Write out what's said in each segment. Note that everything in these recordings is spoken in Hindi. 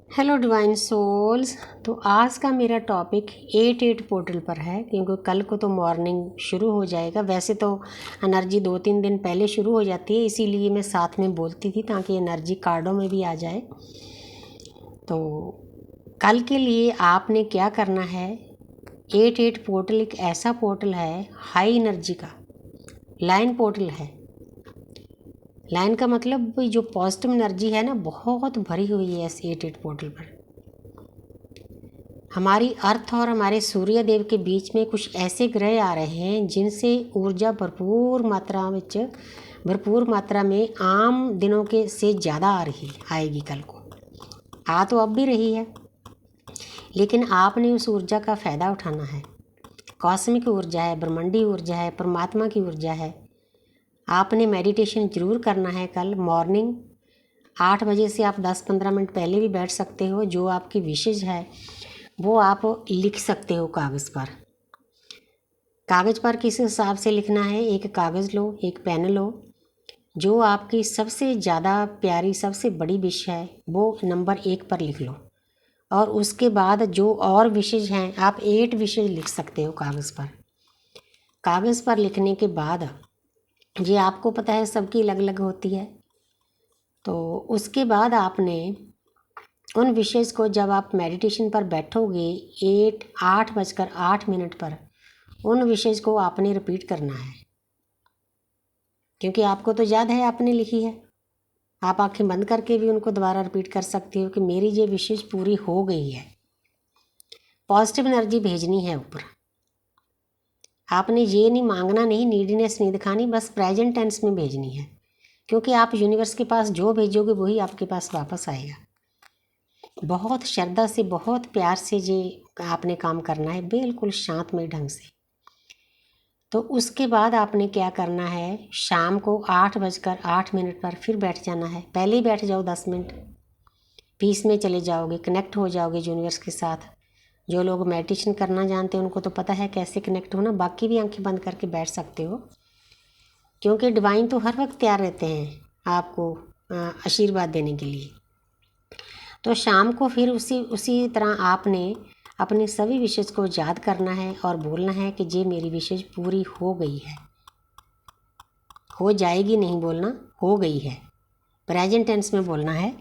Hello divine souls. तो आज का मेरा टॉपिक 88 पोर्टल पर है, क्योंकि कल को तो मॉर्निंग शुरू हो जाएगा। वैसे तो एनर्जी 2-3 दिन पहले शुरू हो जाती है, इसीलिए मैं साथ में बोलती थी ताकि एनर्जी कार्डों में भी आ जाए। तो कल के लिए आपने क्या करना है, 88 पोर्टल एक ऐसा पोर्टल है, हाई एनर्जी का लाइन पोर्टल है। लाइन का मतलब जो पॉजिटिव एनर्जी है ना, बहुत भरी हुई है इस 88 पोर्टल पर। हमारी अर्थ और हमारे सूर्य देव के बीच में कुछ ऐसे ग्रह आ रहे हैं जिनसे ऊर्जा भरपूर मात्रा में आम दिनों के से ज़्यादा आएगी कल को। आ तो अब भी रही है, लेकिन आपने उस ऊर्जा का फ़ायदा उठाना है। कॉस्मिक ऊर्जा है, ब्रह्मांडी ऊर्जा है, परमात्मा की ऊर्जा है। आपने मेडिटेशन ज़रूर करना है। कल मॉर्निंग 8 बजे से आप 10-15 मिनट पहले भी बैठ सकते हो। जो आपकी विशेष है वो आप लिख सकते हो कागज़ पर। कागज़ पर किस हिसाब से लिखना है, एक कागज़ लो, एक पेन लो। जो आपकी सबसे ज़्यादा प्यारी सबसे बड़ी विश है वो नंबर 1 पर लिख लो, और उसके बाद जो और विशेष हैं आप 8 विशेष लिख सकते हो कागज़ पर। कागज़ पर लिखने के बाद ये आपको पता है सबकी अलग अलग होती है, तो उसके बाद आपने उन विशेष को जब आप मेडिटेशन पर बैठोगे 8:08 पर उन विशेष को आपने रिपीट करना है, क्योंकि आपको तो याद है आपने लिखी है। आप आंखें बंद करके भी उनको दोबारा रिपीट कर सकते हो कि मेरी ये विशेष पूरी हो गई है। पॉजिटिव एनर्जी भेजनी है ऊपर। आपने ये नहीं मांगना, नहीं नीडीनेस नहीं दिखानी, बस प्रेजेंट टेंस में भेजनी है, क्योंकि आप यूनिवर्स के पास जो भेजोगे वही आपके पास वापस आएगा। बहुत श्रद्धा से, बहुत प्यार से ये आपने काम करना है, बिल्कुल शांतमय ढंग से। तो उसके बाद आपने क्या करना है, शाम को 8:08 पर फिर बैठ जाना है। पहले ही बैठ जाओ, 10 मिनट पीस में चले जाओगे, कनेक्ट हो जाओगे यूनिवर्स के साथ। जो लोग मेडिटेशन करना जानते हैं उनको तो पता है कैसे कनेक्ट होना, बाकी भी आंखें बंद करके बैठ सकते हो, क्योंकि डिवाइन तो हर वक्त तैयार रहते हैं आपको आशीर्वाद देने के लिए। तो शाम को फिर उसी तरह आपने अपने सभी विशेष को याद करना है और बोलना है कि ये मेरी विशेष पूरी हो गई है। हो जाएगी नहीं बोलना, हो गई है। प्रेजेंट टेंस में बोलना है।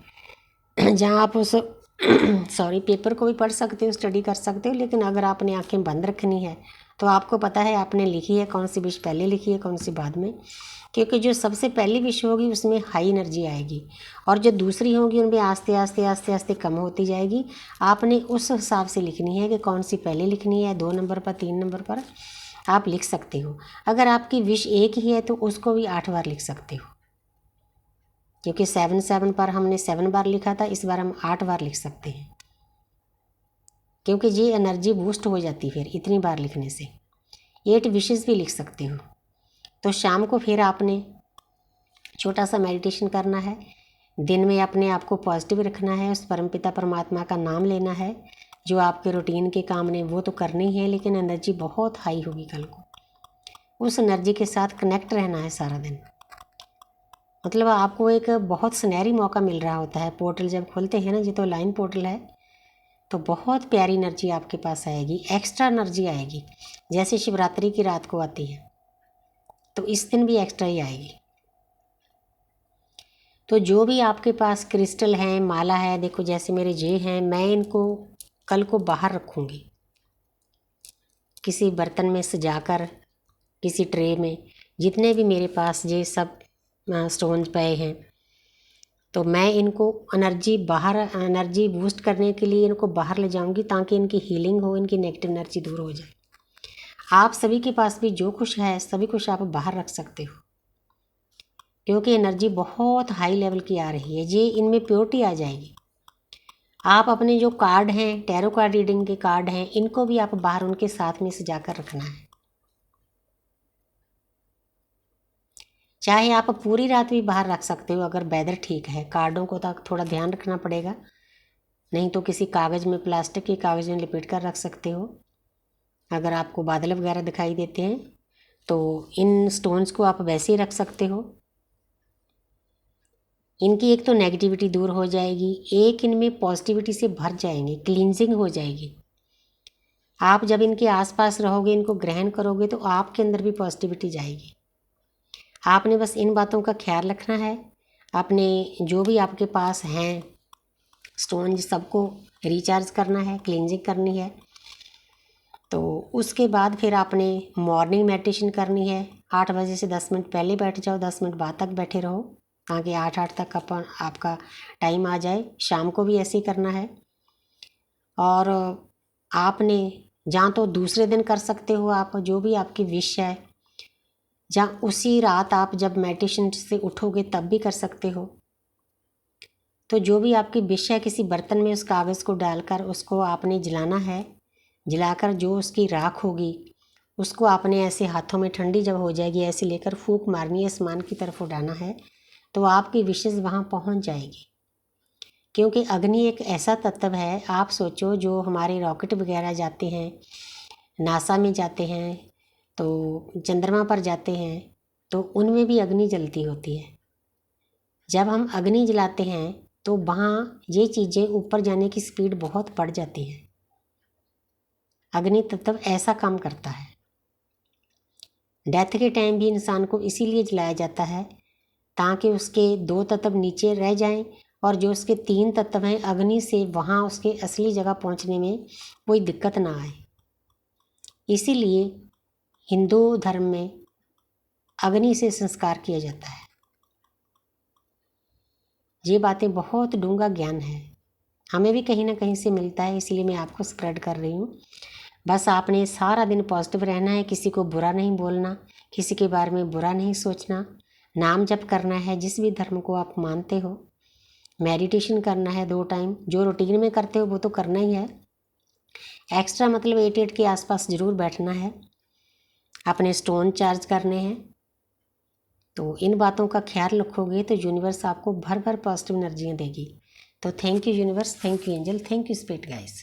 जहाँ आप उस पेपर को भी पढ़ सकते हो, स्टडी कर सकते हो, लेकिन अगर आपने आंखें बंद रखनी है तो आपको पता है आपने लिखी है कौन सी विश पहले लिखी है, कौन सी बाद में, क्योंकि जो सबसे पहली विश होगी उसमें हाई एनर्जी आएगी और जो दूसरी होगी उनमें आस्ते आस्ते आस्ते आस्ते कम होती जाएगी। आपने उस हिसाब से लिखनी है कि कौन सी पहले लिखनी है, 2 नंबर पर, 3 नंबर पर आप लिख सकते हो। अगर आपकी विश एक ही है तो उसको भी 8 बार लिख सकते हो, क्योंकि 7 पर हमने 7 बार लिखा था, इस बार हम 8 बार लिख सकते हैं, क्योंकि ये एनर्जी बूस्ट हो जाती फिर इतनी बार लिखने से। 8 विशेस भी लिख सकते हो। तो शाम को फिर आपने छोटा सा मेडिटेशन करना है। दिन में अपने आप को पॉजिटिव रखना है, उस परमपिता परमात्मा का नाम लेना है। जो आपके रूटीन के काम ने वो तो करने ही है, लेकिन एनर्जी बहुत हाई होगी कल को। उस एनर्जी के साथ कनेक्ट रहना है सारा दिन। मतलब आपको एक बहुत सुनहरी मौका मिल रहा होता है। पोर्टल जब खोलते हैं ना, ये तो लाइन पोर्टल है, तो बहुत प्यारी एनर्जी आपके पास आएगी, एक्स्ट्रा एनर्जी आएगी। जैसे शिवरात्रि की रात को आती है तो इस दिन भी एक्स्ट्रा ही आएगी। तो जो भी आपके पास क्रिस्टल हैं, माला है, देखो जैसे मेरे जे हैं, मैं इनको कल को बाहर रखूँगी किसी बर्तन में सजाकर, किसी ट्रे में। जितने भी मेरे पास ये सब स्टोन्स पए हैं, तो मैं इनको एनर्जी बूस्ट करने के लिए इनको बाहर ले जाऊंगी, ताकि इनकी हीलिंग हो, इनकी नेगेटिव एनर्जी दूर हो जाए। आप सभी के पास भी जो कुछ है सभी कुछ आप बाहर रख सकते हो, क्योंकि एनर्जी बहुत हाई लेवल की आ रही है। ये इनमें प्योरिटी आ जाएगी। आप अपने जो कार्ड हैं, टैरो कार्ड रीडिंग के कार्ड हैं, इनको भी आप बाहर उनके साथ में सजा कर रखना है। चाहे आप पूरी रात भी बाहर रख सकते हो अगर वेदर ठीक है। कार्डों को तो थोड़ा ध्यान रखना पड़ेगा, नहीं तो किसी कागज़ में, प्लास्टिक के कागज़ में लपेट कर रख सकते हो। अगर आपको बादल वगैरह दिखाई देते हैं तो इन स्टोन्स को आप वैसे ही रख सकते हो। इनकी एक तो नेगेटिविटी दूर हो जाएगी, एक इनमें पॉजिटिविटी से भर जाएंगे, क्लींजिंग हो जाएगी। आप जब इनके आसपास रहोगे, इनको ग्रहण करोगे, तो आपके अंदर भी पॉजिटिविटी जाएगी। आपने बस इन बातों का ख्याल रखना है। अपने जो भी आपके पास हैं स्टोन, सबको रिचार्ज करना है, क्लींजिंग करनी है। तो उसके बाद फिर आपने मॉर्निंग मेडिटेशन करनी है। 8 बजे से 10 मिनट पहले बैठ जाओ, 10 मिनट बाद तक बैठे रहो, ताकि 8 तक आपका टाइम आ जाए। शाम को भी ऐसे ही करना है। और आपने जहाँ तो दूसरे दिन कर सकते हो, आप जो भी आपकी विश है, जहाँ उसी रात आप जब मेडिटेशन से उठोगे तब भी कर सकते हो। तो जो भी आपकी विश है, किसी बर्तन में उस कागज़ को डालकर उसको आपने जलाना है। जलाकर जो उसकी राख होगी उसको आपने ऐसे हाथों में, ठंडी जब हो जाएगी, ऐसे लेकर फूंक मारनी है, आसमान की तरफ उड़ाना है, तो आपकी विशेज़ वहाँ पहुँच जाएगी। क्योंकि अग्नि एक ऐसा तत्व है, आप सोचो जो हमारे रॉकेट वगैरह जाते हैं, नासा में जाते हैं, तो चंद्रमा पर जाते हैं, तो उनमें भी अग्नि जलती होती है। जब हम अग्नि जलाते हैं तो वहाँ ये चीज़ें ऊपर जाने की स्पीड बहुत बढ़ जाती है। अग्नि तत्व ऐसा काम करता है। डेथ के टाइम भी इंसान को इसीलिए जलाया जाता है ताकि उसके 2 तत्व नीचे रह जाएं और जो उसके 3 तत्व हैं अग्नि से, वहाँ उसके असली जगह पहुँचने में कोई दिक्कत ना आए। इसीलिए हिंदू धर्म में अग्नि से संस्कार किया जाता है। ये बातें बहुत डूंगा ज्ञान है, हमें भी कहीं ना कहीं से मिलता है, इसलिए मैं आपको स्प्रेड कर रही हूँ। बस आपने सारा दिन पॉजिटिव रहना है, किसी को बुरा नहीं बोलना, किसी के बारे में बुरा नहीं सोचना, नाम जप करना है जिस भी धर्म को आप मानते हो, मेडिटेशन करना है 2 टाइम, जो रूटीन में करते हो वो तो करना ही है। एक्स्ट्रा मतलब 8 के आसपास ज़रूर बैठना है। अपने स्टोन चार्ज करने हैं। तो इन बातों का ख्याल रखोगे तो यूनिवर्स आपको भर भर पॉजिटिव एनर्जियाँ देगी। तो thank you universe, thank you angel, thank you spirit guys.